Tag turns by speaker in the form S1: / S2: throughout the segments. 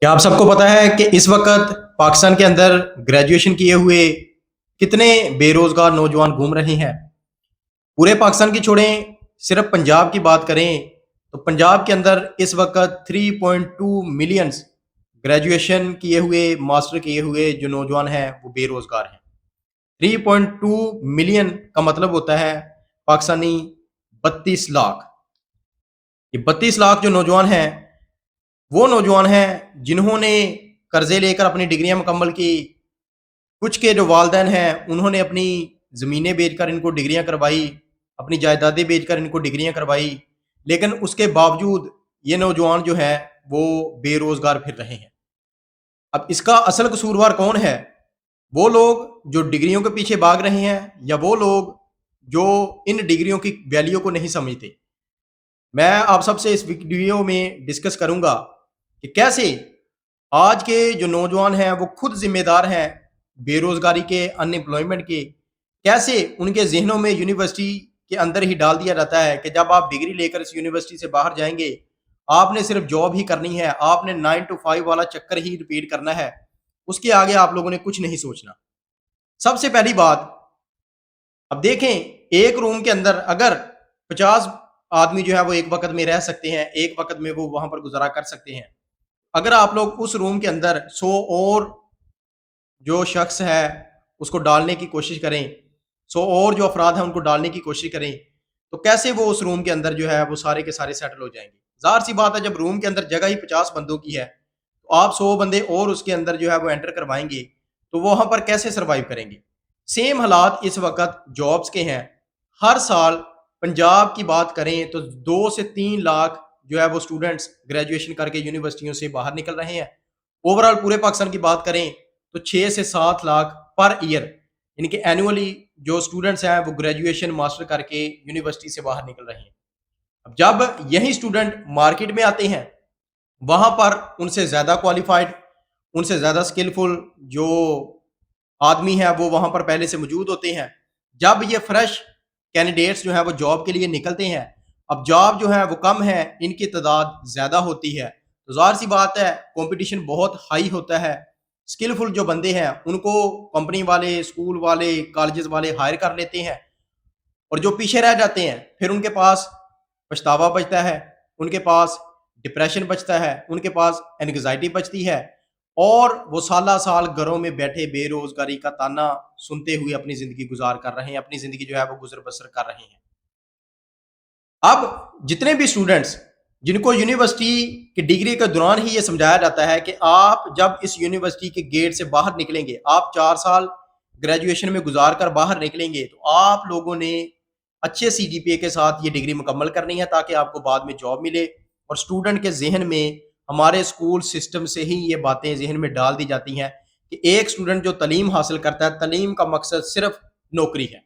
S1: क्या आप सबको पता है कि इस वक्त पाकिस्तान के अंदर ग्रेजुएशन किए हुए कितने बेरोजगार नौजवान घूम रहे हैं। पूरे पाकिस्तान की छोड़ें, सिर्फ पंजाब की बात करें तो पंजाब के अंदर इस वक्त 3.2 मिलियंस ग्रेजुएशन किए हुए, मास्टर किए हुए जो नौजवान हैं वो बेरोजगार हैं। 3.2 मिलियन का मतलब होता है पाकिस्तानी 32 लाख। ये 32 लाख जो नौजवान हैं वो नौजवान हैं जिन्होंने कर्जे लेकर अपनी डिग्रियां मुकम्मल की। कुछ के जो वालदैन हैं उन्होंने अपनी ज़मीनें बेचकर इनको डिग्रियां करवाई, अपनी जायदादें बेचकर इनको डिग्रियां करवाई, लेकिन उसके बावजूद ये नौजवान जो है वो बेरोजगार फिर रहे हैं। अब इसका असल कसूरवार कौन है? वो लोग जो डिग्रियों के पीछे भाग रहे हैं या वो लोग जो इन डिग्रियों की वैल्यू को नहीं समझते। मैं आप सबसे इस वीडियो में डिस्कस करूंगा कि कैसे आज के जो नौजवान हैं वो खुद जिम्मेदार हैं बेरोजगारी के, अनएम्प्लॉयमेंट के। कैसे उनके जहनों में यूनिवर्सिटी के अंदर ही डाल दिया जाता है कि जब आप डिग्री लेकर इस यूनिवर्सिटी से बाहर जाएंगे आपने सिर्फ जॉब ही करनी है, आपने 9 to 5 वाला चक्कर ही रिपीट करना है, उसके आगे आप लोगों ने कुछ नहीं सोचना। सबसे पहली बात, अब देखें, एक रूम के अंदर अगर 50 आदमी जो है वो एक वक्त में रह सकते हैं, एक वक्त में वो वहां पर गुजारा कर सकते हैं। अगर आप लोग उस रूम के अंदर 100 और जो शख्स है उसको डालने की कोशिश करें, 100 और जो अफराद हैं उनको डालने की कोशिश करें, तो कैसे वो उस रूम के अंदर जो है वो सारे के सारे सेटल हो जाएंगे? ज़ाहिर सी बात है, जब रूम के अंदर जगह ही 50 बंदों की है तो आप 100 बंदे और उसके अंदर जो है वो एंटर करवाएंगे तो वो वहां पर कैसे सरवाइव करेंगे? सेम हालात इस वक्त जॉब्स के हैं। हर साल पंजाब की बात करें तो 2 से 3 लाख जो है वो स्टूडेंट्स ग्रेजुएशन करके यूनिवर्सिटियों से बाहर निकल रहे हैं। ओवरऑल पूरे पाकिस्तान की बात करें तो 6 से 7 लाख पर ईयर, यानी कि एनुअली जो स्टूडेंट्स हैं वो ग्रेजुएशन मास्टर करके यूनिवर्सिटी से बाहर निकल रहे हैं। अब जब यही स्टूडेंट मार्केट में आते हैं वहां पर उनसे ज्यादा क्वालिफाइड, उनसे ज्यादा स्किलफुल जो आदमी है वो वहां पर पहले से मौजूद होते हैं। जब ये फ्रेश कैंडिडेट्स जो है वो जॉब के लिए निकलते हैं, अब जॉब जो है वो कम है, इनकी तादाद ज्यादा होती है, तो जाहिर सी बात है कंपटीशन बहुत हाई होता है। स्किलफुल जो बंदे हैं उनको कंपनी वाले, स्कूल वाले, कॉलेजेस वाले हायर कर लेते हैं, और जो पीछे रह जाते हैं फिर उनके पास पछतावा बचता है, उनके पास डिप्रेशन बचता है, उनके पास एंग्जाइटी बचती है, और वो साला साल घरों में बैठे बेरोजगारी का ताना सुनते हुए अपनी जिंदगी गुजार कर रहे हैं, अपनी जिंदगी जो है वो गुजर बसर कर रहे हैं। अब जितने भी स्टूडेंट्स जिनको यूनिवर्सिटी की डिग्री के दौरान ही ये समझाया जाता है कि आप जब इस यूनिवर्सिटी के गेट से बाहर निकलेंगे, आप 4 साल ग्रेजुएशन में गुजार कर बाहर निकलेंगे, तो आप लोगों ने अच्छे सीजीपीए के साथ ये डिग्री मुकम्मल करनी है ताकि आपको बाद में जॉब मिले। और स्टूडेंट के जहन में हमारे स्कूल सिस्टम से ही ये बातें जहन में डाल दी जाती हैं कि एक स्टूडेंट जो तालीम हासिल करता है, तालीम का मकसद सिर्फ नौकरी है,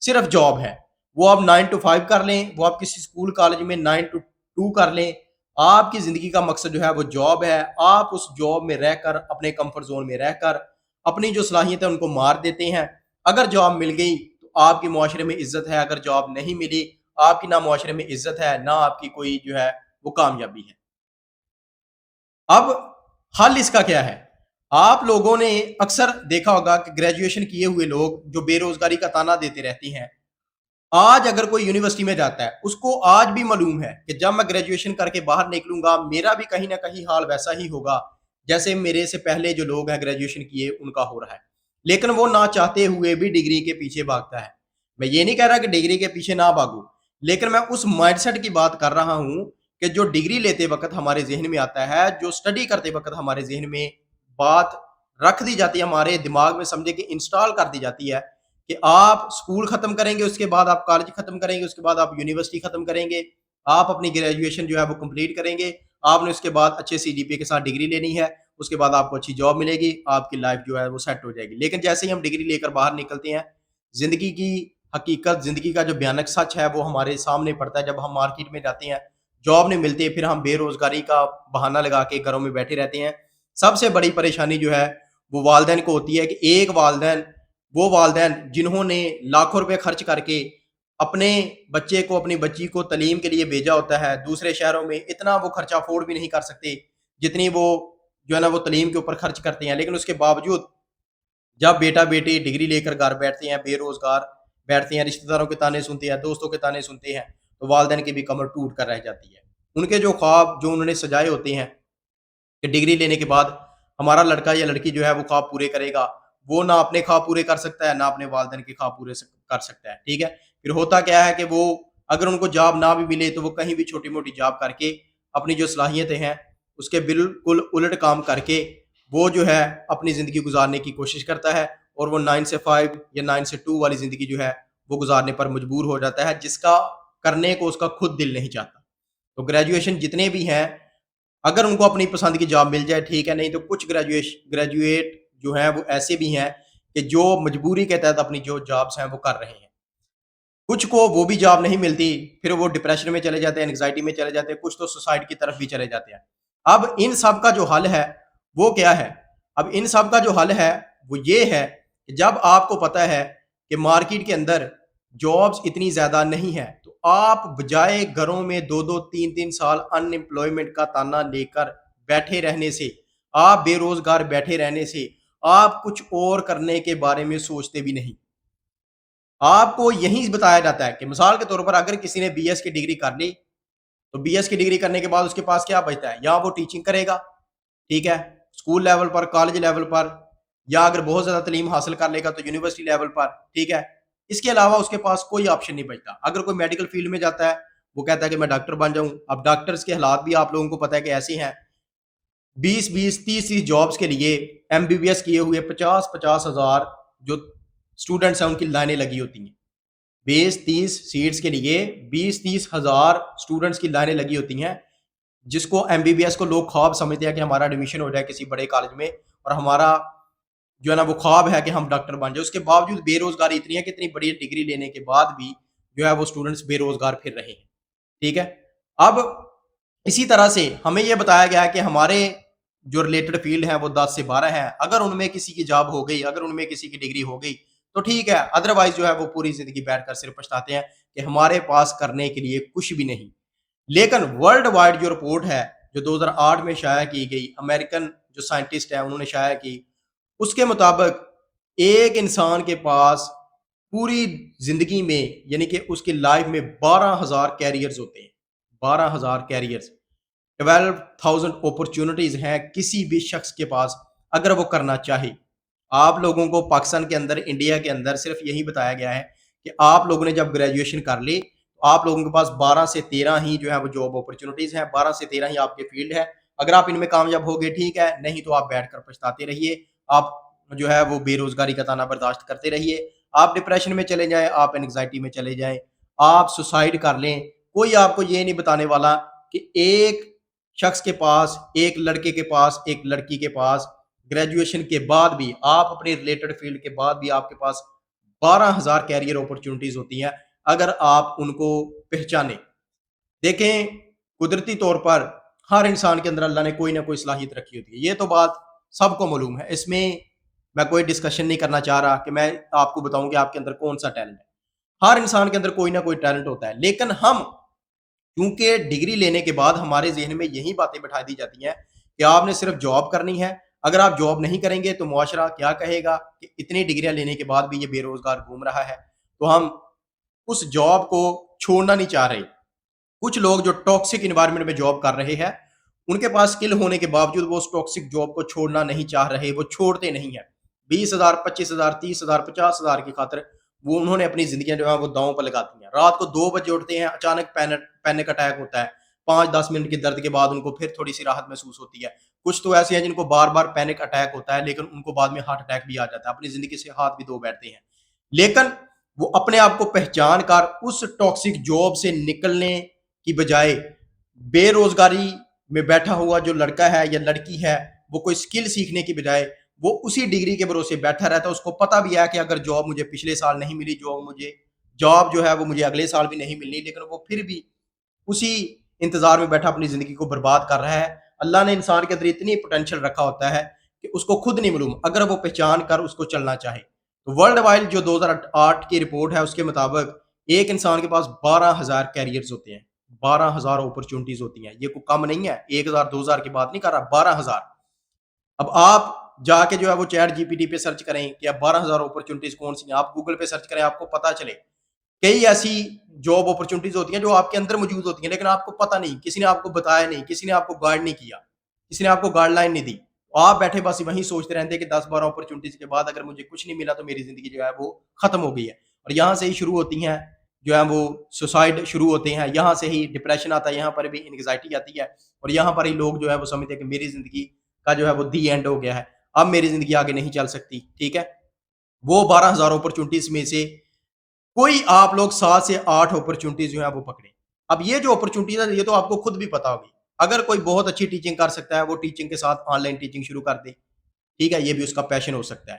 S1: सिर्फ जॉब है। वो आप 9 to 5 कर लें, वो आप किसी स्कूल कॉलेज में 9 to 2 कर लें, आपकी ज़िंदगी का मकसद जो है वो जॉब है। आप उस जॉब में रहकर, अपने कंफर्ट जोन में रहकर अपनी जो सलाहियत है उनको मार देते हैं। अगर जॉब मिल गई तो आपके मुआशरे में इज्जत है, अगर जॉब नहीं मिली आपकी ना मुआशरे में इज्जत है, ना आपकी कोई जो है वो कामयाबी है। अब हल इसका क्या है? आप लोगों ने अक्सर देखा होगा कि ग्रेजुएशन किए हुए लोग जो बेरोजगारी का ताना देते रहते हैं, आज अगर कोई यूनिवर्सिटी में जाता है उसको आज भी मालूम है कि जब मैं ग्रेजुएशन करके बाहर निकलूंगा मेरा भी कहीं ना कहीं हाल वैसा ही होगा जैसे मेरे से पहले जो लोग हैं ग्रेजुएशन किए उनका हो रहा है। लेकिन वो ना चाहते हुए भी डिग्री के पीछे भागता है। मैं ये नहीं कह रहा कि डिग्री के पीछे ना भागू, लेकिन मैं उस माइंडसेट की बात कर रहा हूं कि जो डिग्री लेते वक्त हमारे जहन में आता है, जो स्टडी करते वक्त हमारे जहन में बात रख दी जाती है, हमारे दिमाग में समझे कि इंस्टॉल कर दी जाती है कि आप स्कूल खत्म करेंगे, उसके बाद आप कॉलेज खत्म करेंगे, उसके बाद आप यूनिवर्सिटी खत्म करेंगे, आप अपनी ग्रेजुएशन जो है वो कंप्लीट करेंगे, आपने उसके बाद अच्छे सीजीपीए के साथ डिग्री लेनी है, उसके बाद आपको अच्छी जॉब मिलेगी, आपकी लाइफ जो है वो सेट हो जाएगी। लेकिन जैसे ही हम डिग्री लेकर बाहर निकलते हैं, जिंदगी की हकीकत, जिंदगी का जो भयानक सच है वो हमारे सामने पड़ता है। जब हम मार्केट में जाते हैं, जॉब नहीं मिलती, फिर हम बेरोजगारी का बहाना लगा के घरों में बैठे रहते हैं। सबसे बड़ी परेशानी जो है वो वालदैन को होती है कि एक वालदैन, वो वालदैन जिन्होंने लाखों रुपए खर्च करके अपने बच्चे को, अपनी बच्ची को तालीम के लिए भेजा होता है दूसरे शहरों में, इतना वो खर्चा अफोर्ड भी नहीं कर सकते जितनी वो जो है ना वो तालीम के ऊपर खर्च करते हैं, लेकिन उसके बावजूद जब बेटा बेटी डिग्री लेकर घर बैठते हैं, बेरोजगार बैठते हैं, रिश्तेदारों के ताने सुनते हैं, दोस्तों के ताने सुनते हैं, तो वालिदैन की भी कमर टूट कर रह जाती है। उनके जो ख्वाब जो उन्होंने सजाए होते हैं कि डिग्री लेने के बाद हमारा लड़का या लड़की जो है वो ख्वाब पूरे करेगा, वो ना अपने ख्वाब पूरे कर सकता है, ना अपने वालिदैन के ख्वाब पूरे कर सकता है। ठीक है, फिर होता क्या है कि वो अगर उनको जॉब ना भी मिले तो वो कहीं भी छोटी मोटी जॉब करके अपनी जो सलाहियतें हैं उसके बिल्कुल उलट काम करके वो जो है अपनी ज़िंदगी गुजारने की कोशिश करता है, और वो 9 से 5 या 9 से 2 वाली ज़िंदगी जो है वो गुजारने पर मजबूर हो जाता है, जिसका करने को उसका खुद दिल नहीं चाहता। तो ग्रेजुएशन जितने भी हैं, अगर उनको अपनी पसंद की जॉब मिल जाए ठीक है, नहीं तो कुछ ग्रेजुएट जो हैं वो ऐसे भी हैं कि जो मजबूरी के तहत अपनी जो जॉब्स हैं वो कर रहे हैं। कुछ को वो भी जॉब नहीं मिलती, फिर वो डिप्रेशन में चले जाते हैं, एंग्जायटी में चले जाते हैं, कुछ तो सुसाइड की तरफ भी चले जाते हैं। अब इन सब का जो हल है वो क्या है? अब इन सब का जो हल है वो ये है कि जब आपको पता है कि मार्केट के अंदर जॉब्स इतनी ज़्यादा नहीं है, तो आप बजाय घरों में 2-2 3-3 साल अनएम्प्लॉयमेंट का ताना लेकर बैठे रहने से, आप बेरोज़गार बैठे रहने से, आप कुछ और करने के बारे में सोचते भी नहीं। आपको यही बताया जाता है कि मिसाल के तौर पर अगर किसी ने बीएस की डिग्री कर ली, तो बीएस की डिग्री करने के बाद उसके पास क्या बचता है? या वो टीचिंग करेगा, ठीक है, स्कूल लेवल पर, कॉलेज लेवल पर, या अगर बहुत ज़्यादा तालीम हासिल कर लेगा तो यूनिवर्सिटी लेवल पर, ठीक है। इसके अलावा उसके पास कोई ऑप्शन नहीं बचता। अगर कोई मेडिकल फील्ड में जाता है, वो कहता है कि मैं डॉक्टर बन जाऊँ। अब डॉक्टर्स के हालात भी आप लोगों को पता है कि ऐसे हैं, 20-20, 30-30 जॉब्स के लिए एमबीबीएस किए हुए 50-50 हज़ार जो स्टूडेंट्स हैं उनकी लाइनें लगी होती हैं। 20-30 सीट्स के लिए 20-30 हज़ार स्टूडेंट्स की लाइनें लगी होती हैं, जिसको एमबीबीएस को लोग ख्वाब समझते हैं कि हमारा एडमिशन हो जाए किसी बड़े कॉलेज में, और हमारा जो है ना वो ख्वाब है कि हम डॉक्टर बन जाए। उसके बावजूद बेरोजगारी इतनी है कि इतनी बड़ी डिग्री लेने के बाद भी जो है वो स्टूडेंट्स बेरोजगार फिर रहे हैं। ठीक है, अब इसी तरह से हमें यह बताया गया है कि हमारे जो रिलेटेड फील्ड है वो 10 से 12 है, अगर उनमें किसी की जॉब हो गई, अगर उनमें किसी की डिग्री हो गई तो ठीक है, अदरवाइज जो है वो पूरी जिंदगी बैठकर सिर्फ पछताते हैं कि हमारे पास करने के लिए कुछ भी नहीं। लेकिन वर्ल्ड वाइड जो रिपोर्ट है जो 2008 में शाया की गई, अमेरिकन जो साइंटिस्ट है उन्होंने शाया की, उसके मुताबिक एक इंसान के पास पूरी जिंदगी में यानी कि उसकी लाइफ में 12,000 कैरियर्स होते हैं। 12,000 कैरियर्स, 12,000 अपॉर्चुनिटीज हैं किसी भी शख्स के पास अगर वो करना चाहे। आप लोगों को पाकिस्तान के अंदर, इंडिया के अंदर सिर्फ यही बताया गया है कि आप लोगों ने जब ग्रेजुएशन कर ली तो आप लोगों के पास 12 से 13 ही जो है वो जॉब अपॉर्चुनिटीज हैं, 12 से 13 ही आपके फील्ड है। अगर आप इनमें कामयाब हो गए ठीक है, नहीं तो आप बैठकर पछताते रहिए, आप जो है वो बेरोजगारी का ताना बर्दाश्त करते रहिए, आप डिप्रेशन में चले जाएं, आप एंग्जाइटी में चले जाएं, आप सुसाइड कर लें। कोई आपको ये नहीं बताने वाला कि एक शख्स के पास, एक लड़के के पास, एक लड़की के पास ग्रेजुएशन के बाद भी, आप अपने रिलेटेड फील्ड के बाद भी आपके पास 12,000 कैरियर अपॉर्चुनिटीज होती हैं अगर आप उनको पहचाने। देखें, कुदरती तौर पर हर इंसान के अंदर अल्लाह ने कोई ना कोई सलाहियत रखी होती है, ये तो बात सबको मालूम है। इसमें मैं कोई डिस्कशन नहीं करना चाह रहा कि मैं आपको बताऊं कि आपके अंदर कौन सा टैलेंट है। हर इंसान के अंदर कोई ना कोई टैलेंट होता है, लेकिन हम क्योंकि डिग्री लेने के बाद हमारे ज़हन में यही बातें बैठा दी जाती हैं कि आपने सिर्फ जॉब करनी है, अगर आप जॉब नहीं करेंगे तो मुआशरा क्या कहेगा कि इतनी डिग्रियां लेने के बाद भी ये बेरोजगार घूम रहा है। तो हम उस जॉब को छोड़ना नहीं चाह रहे। कुछ लोग जो टॉक्सिक इन्वायरमेंट में जॉब कर रहे हैं, उनके पास स्किल होने के बावजूद वो उस टॉक्सिक जॉब को छोड़ना नहीं चाह रहे, वो छोड़ते नहीं है। 20,000, 25,000, 30,000, 50,000 की खातिर वो उन्होंने अपनी जिंदगी जो है वो दांव पर लगाती हैं। रात को 2 बजे उठते हैं, अचानक पैनिक अटैक होता है, 5-10 मिनट के दर्द के बाद उनको फिर थोड़ी सी राहत महसूस होती है। कुछ तो ऐसे हैं जिनको बार बार पैनिक अटैक होता है, लेकिन उनको बाद में हार्ट अटैक भी आ जाता है, अपनी जिंदगी से हाथ भी धो बैठते हैं। लेकिन वो अपने आप को पहचान कर उस टॉक्सिक जॉब से निकलने की बजाय बेरोजगारी में बैठा हुआ जो लड़का है या लड़की है, वो कोई स्किल सीखने की बजाय वो उसी डिग्री के भरोसे बैठा रहता है। उसको पता भी है कि अगर जॉब मुझे पिछले साल नहीं मिली, जॉब जो है वो मुझे अगले साल भी नहीं मिलनी, लेकिन वो फिर भी उसी इंतजार में बैठा अपनी जिंदगी को बर्बाद कर रहा है। अल्लाह ने इंसान के अंदर इतनी पोटेंशियल रखा होता है कि उसको खुद नहीं मालूम, अगर वो पहचान कर उसको चलना चाहे। तो वर्ल्ड वाइड जो 2008 की रिपोर्ट है उसके मुताबिक एक इंसान के पास 12,000 कैरियर्स होते हैं, 12,000 अपॉर्चुनिटीज होती हैं। ये कोई कम नहीं है, 1,000 2,000 की बात नहीं कर रहा, 12,000। اب آپ جا کے جو ہے وہ چیٹ جی پی ٹی پہ سرچ کریں کہ اب 12,000 اپرچونٹیز کون سی ہیں، آپ گوگل پہ سرچ کریں، آپ کو پتا چلے کئی ایسی جاب اپرچونٹیز ہوتی ہیں جو آپ کے اندر موجود ہوتی ہیں لیکن آپ کو پتہ نہیں، کسی نے آپ کو بتایا نہیں، کسی نے آپ کو گائیڈ نہیں کیا، کسی نے آپ کو گائیڈ لائن نہیں دی، آپ بیٹھے بس وہیں سوچتے رہتے ہیں کہ 10-12 اپرچونٹیز کے بعد اگر مجھے کچھ نہیں ملا تو میری زندگی جو ہے وہ ختم ہو گئی ہے، اور یہاں سے ہی شروع ہوتی ہیں جو ہے وہ سوسائڈ شروع ہوتے ہیں، یہاں سے ہی ڈپریشن آتا ہے، یہاں پر بھی انگزائٹی آتی ہے، اور یہاں پر ہی لوگ جو ہے وہ سمجھتے ہیں کہ میری زندگی کا جو ہے وہ دی اینڈ ہو گیا ہے، اب میری زندگی آگے نہیں چل سکتی، ٹھیک ہے۔ وہ 12,000 اپرچونٹیز میں سے کوئی آپ لوگ 7 سے 8 اپرچونٹیز جو ہیں وہ پکڑیں۔ اب یہ جو اپرچونٹیز ہے یہ تو آپ کو خود بھی پتا ہوگی، اگر کوئی بہت اچھی ٹیچنگ کر سکتا ہے وہ ٹیچنگ کے ساتھ آن لائن ٹیچنگ شروع کر دے، ٹھیک ہے، یہ بھی اس کا پیشن ہو سکتا ہے۔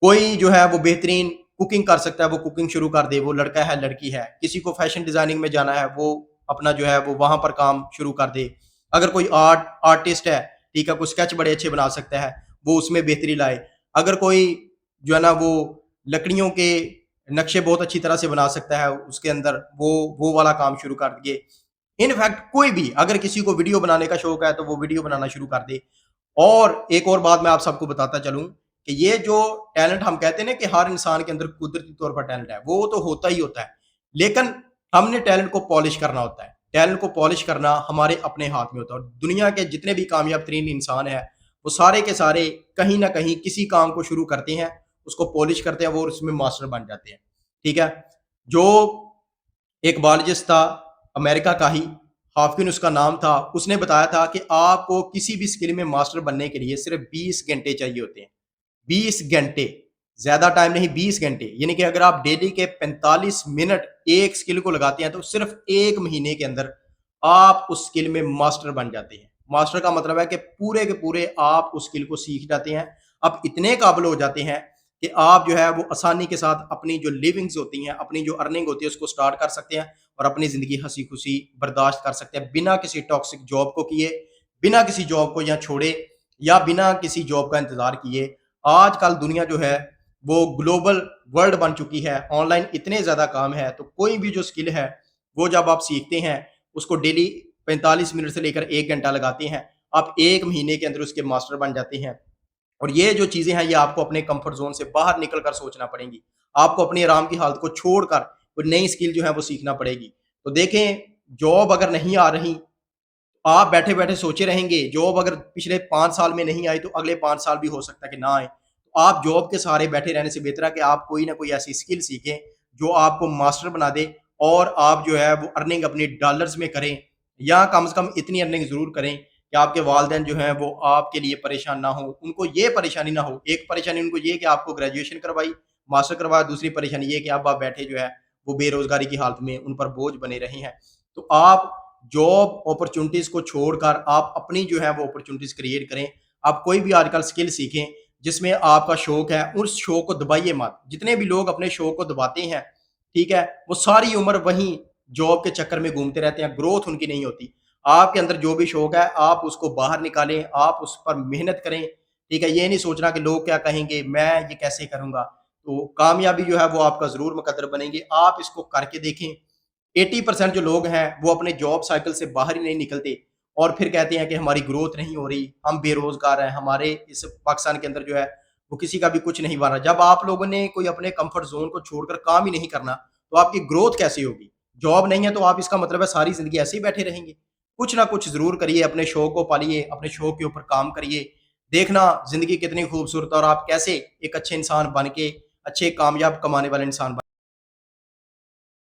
S1: کوئی جو ہے وہ بہترین کوکنگ کر سکتا ہے، وہ کوکنگ شروع کر دے، وہ لڑکا ہے لڑکی ہے، کسی کو فیشن ڈیزائننگ میں جانا ہے وہ اپنا جو ہے وہ وہاں پر کام شروع کر دے۔ اگر کوئی آرٹسٹ ہے، ٹھیک ہے، کوئی اسکیچ بڑے اچھے بنا سکتا ہے وہ اس میں بہتری لائے۔ اگر کوئی جو ہے نا وہ لکڑیوں کے نقشے بہت اچھی طرح سے بنا سکتا ہے اس کے اندر وہ والا کام شروع کر دیے۔ ان فیکٹ کوئی بھی اگر کسی کو ویڈیو بنانے کا شوق ہے تو وہ ویڈیو بنانا شروع کر دے۔ اور ایک اور بات میں آپ سب کو بتاتا چلوں کہ یہ جو ٹیلنٹ ہم کہتے ہیں نا کہ ہر انسان کے اندر قدرتی طور پر ٹیلنٹ ہے، وہ تو ہوتا ہے، لیکن ہم نے ٹیلنٹ کو پالش کرنا ہوتا ہے۔ ٹیلنٹ کو پالش کرنا ہمارے اپنے ہاتھ میں ہوتا ہے، اور دنیا کے جتنے بھی کامیاب ترین انسان ہیں وہ سارے کے سارے کہیں نہ کہیں کسی کام کو شروع کرتے ہیں، اس کو پالش کرتے ہیں، وہ اس میں ماسٹر بن جاتے ہیں، ٹھیک ہے۔ جو ایک بالوجسٹ تھا امریکہ کا ہی، ہافکن اس کا نام تھا، اس نے بتایا تھا کہ آپ کو کسی بھی اسکل میں ماسٹر بننے کے لیے صرف 20 گھنٹے چاہیے ہوتے ہیں، 20 گھنٹے، زیادہ ٹائم نہیں، 20 گھنٹے، یعنی کہ اگر آپ ڈیلی کے 45 منٹ ایک اسکل کو لگاتے ہیں تو صرف 1 مہینے کے اندر آپ اس اسکل میں ماسٹر بن جاتے ہیں۔ ماسٹر کا مطلب ہے کہ پورے کے پورے آپ اس اسکل کو سیکھ جاتے ہیں، اب اتنے قابل ہو جاتے ہیں کہ آپ جو ہے وہ آسانی کے ساتھ اپنی جو لیونگز ہوتی ہیں، اپنی جو ارننگ ہوتی ہے اس کو سٹارٹ کر سکتے ہیں، اور اپنی زندگی ہنسی خوشی برداشت کر سکتے ہیں بنا کسی ٹاکسک جاب کو کیے، بنا کسی جاب کو یا چھوڑے، یا بنا کسی جاب کا انتظار کیے۔ آج کل دنیا جو ہے وہ گلوبل ورلڈ بن چکی ہے، آن لائن اتنے زیادہ کام ہے، تو کوئی بھی جو اسکل ہے وہ جب آپ سیکھتے ہیں اس کو ڈیلی 45 منٹ سے لے کر 1 گھنٹہ لگاتے ہیں، آپ 1 مہینے کے اندر اس کے ماسٹر بن جاتے ہیں۔ اور یہ جو چیزیں ہیں یہ آپ کو اپنے کمفرٹ زون سے باہر نکل کر سوچنا پڑیں گی، آپ کو اپنی آرام کی حالت کو چھوڑ کر کوئی نئی اسکل جو ہے وہ سیکھنا پڑے گی۔ تو دیکھیں، جاب اگر نہیں آ رہی، آپ بیٹھے بیٹھے سوچے رہیں گے، جاب اگر پچھلے 5 سال میں نہیں آئی تو اگلے 5 سال بھی ہو سکتا ہے کہ نہ آئے، تو آپ جاب کے سہارے بیٹھے رہنے سے بہتر ہے کہ آپ کوئی نہ کوئی ایسی اسکل سیکھیں جو آپ کو ماسٹر بنا دے، اور آپ جو ہے وہ ارننگ اپنی ڈالرز میں کریں، یا کم سے کم اتنی ارننگ ضرور کریں کہ آپ کے والدین جو ہیں وہ آپ کے لیے پریشان نہ ہوں، ان کو یہ پریشانی نہ ہو۔ ایک پریشانی ان کو یہ کہ آپ کو گریجویشن کروائی، ماسٹر کروایا، دوسری پریشانی یہ کہ اب آپ بیٹھے جو ہے وہ بے روزگاری کی حالت میں ان پر بوجھ بنے رہے ہیں۔ تو آپ جاب اپرچونٹیز کو چھوڑ کر آپ اپنی جو ہے وہ اپرچونٹیز کریٹ کریں۔ آپ کوئی بھی آج کل اسکل سیکھیں جس میں آپ کا شوق ہے، اس شوق کو دبائیے مت۔ جتنے بھی لوگ اپنے شوق کو دباتے ہیں، ٹھیک ہے، وہ ساری عمر وہیں جاب کے چکر میں گھومتے رہتے ہیں، گروتھ ان کی نہیں ہوتی۔ آپ کے اندر جو بھی شوق ہے آپ اس کو باہر نکالیں، آپ اس پر محنت کریں، ٹھیک ہے، یہ نہیں سوچنا کہ لوگ کیا کہیں گے، میں یہ کیسے کروں گا۔ تو کامیابی جو ہے وہ آپ کا ضرور مقدر بنیں گے، آپ اس کو کر کے دیکھیں۔ 80% جو لوگ ہیں وہ اپنے جاب سائیکل سے باہر ہی نہیں نکلتے، اور پھر کہتے ہیں کہ ہماری گروتھ نہیں ہو رہی، ہم بے روزگار ہیں، ہمارے اس پاکستان کے اندر جو ہے وہ کسی کا بھی کچھ نہیں بن رہا۔ جب آپ لوگوں نے کوئی اپنے کمفرٹ زون کو چھوڑ کر کام ہی نہیں کرنا تو آپ کی گروتھ کیسی ہوگی؟ جاب نہیں ہے تو آپ اس کا مطلب ہے ساری زندگی ایسے ہی بیٹھے رہیں گے؟ کچھ نہ کچھ ضرور کریے، اپنے شوق کو پالیے، اپنے شوق کے اوپر کام کریے، دیکھنا زندگی کتنی خوبصورت ہے، اور آپ کیسے ایک اچھے انسان بن کے اچھے کامیاب کمانے والے انسان بن